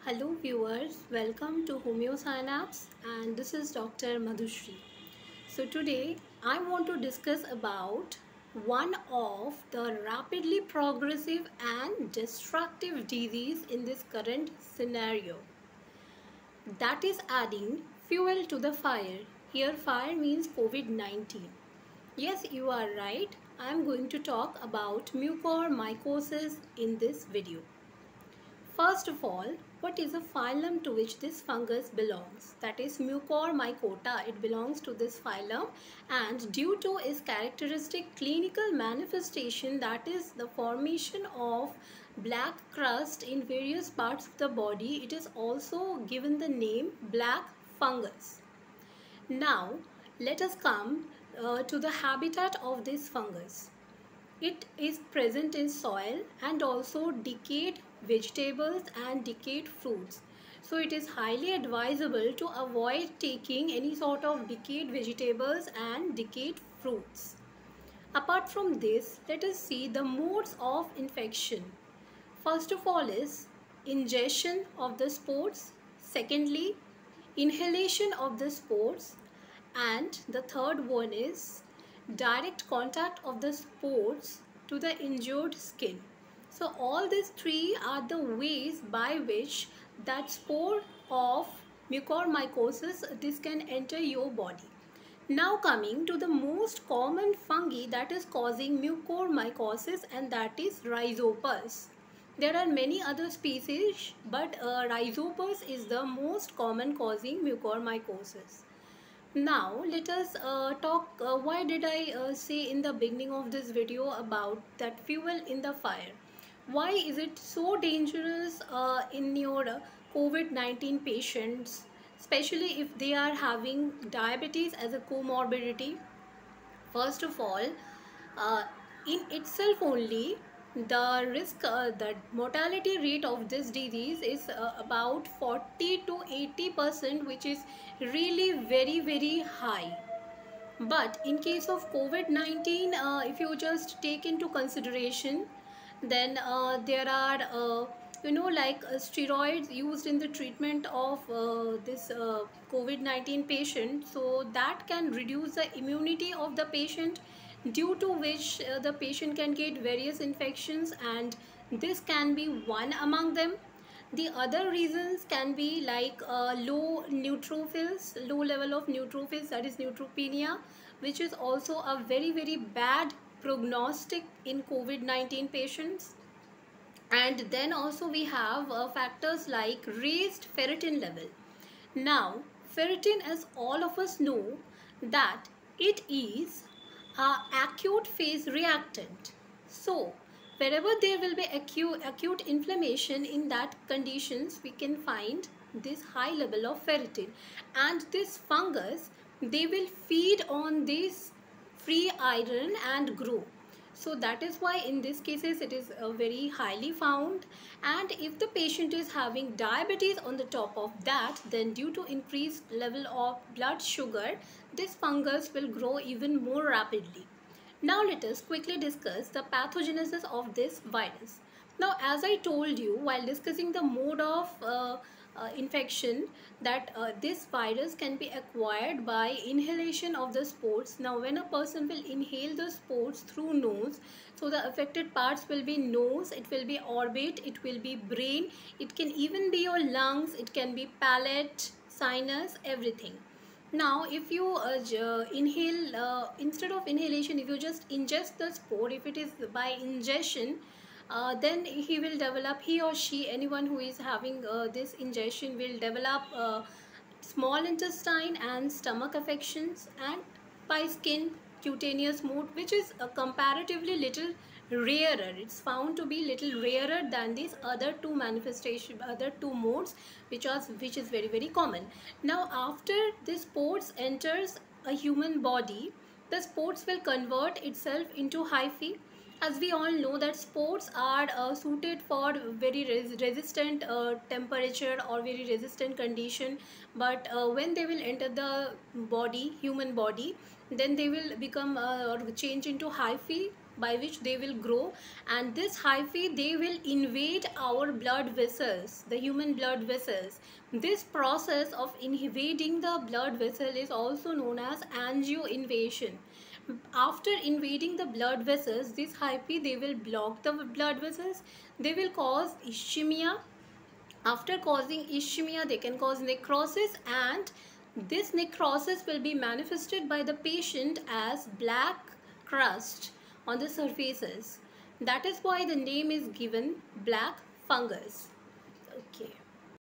Hello viewers, welcome to Homeo Synapse and this is Dr. Madhushri. So today I want to discuss about one of the rapidly progressive and destructive disease in this current scenario, that is adding fuel to the fire. Here fire means COVID-19. Yes, you are right. I am going to talk about mucormycosis in this video. First of all, what is the phylum to which this fungus belongs? That is Mucormycota. It belongs to this phylum, and due to its characteristic clinical manifestation, that is the formation of black crust in various parts of the body, it is also given the name black fungus. Now, let us come to the habitat of this fungus. It is present in soil and also decayed vegetables and decayed fruits. So it is highly advisable to avoid taking any sort of decayed vegetables and decayed fruits. Apart from this, let us see the modes of infection. First of all is ingestion of the spores. Secondly, inhalation of the spores. And the third one is direct contact of the spores to the injured skin. So all these three are the ways by which that spore of mucormycosis this can enter your body. Now coming to the most common fungi that is causing mucormycosis, and that is Rhizopus. There are many other species, but Rhizopus is the most common causing mucormycosis. Now let us talk why did I say in the beginning of this video about that fuel in the fire. Why is it so dangerous in your COVID-19 patients, especially if they are having diabetes as a comorbidity? First of all, in itself only, the mortality rate of this disease is about 40 to 80%, which is really very high. But in case of COVID-19, if you just take into consideration, then there are steroids used in the treatment of this COVID-19 patient, so that can reduce the immunity of the patient, due to which the patient can get various infections, and this can be one among them. The other reasons can be like low neutrophils, low level of neutrophils, that is neutropenia, which is also a very bad prognostic in COVID-19 patients. And then also we have factors like raised ferritin level. Now, ferritin, as all of us know, that it is a acute phase reactant. So, wherever there will be acute inflammation, in that conditions we can find this high level of ferritin, and this fungus, they will feed on this free iron and grow. So that is why in these cases it is very highly found. And if the patient is having diabetes on the top of that, then due to increased level of blood sugar, this fungus will grow even more rapidly. Now let us quickly discuss the pathogenesis of this virus. Now, as I told you while discussing the mode of infection, that this virus can be acquired by inhalation of the spores. Now, when a person will inhale the spores through nose, so the affected parts will be nose, it will be orbit, it will be brain, it can even be your lungs, it can be palate, sinus, everything. Now, if you inhale, instead of inhalation, if you just ingest the spore, if it is by ingestion, then he or she, anyone who is having this ingestion will develop small intestine and stomach affections, and by skin cutaneous mode, which is comparatively little rarer. It's found to be little rarer than these other two manifestation, other two modes, which is very common. Now, after this spores enters a human body, the spores will convert itself into hyphae. As we all know that spores are suited for very resistant temperature or very resistant condition, but when they will enter the body, human body, then they will become or change into hyphae, by which they will grow, and this hyphae, they will invade our blood vessels, the human blood vessels. This process of invading the blood vessel is also known as angioinvasion. After invading the blood vessels, this hyphae, they will block the blood vessels, they will cause ischemia. After causing ischemia, they can cause necrosis, and this necrosis will be manifested by the patient as black crust on the surfaces. That is why the name is given black fungus. Okay.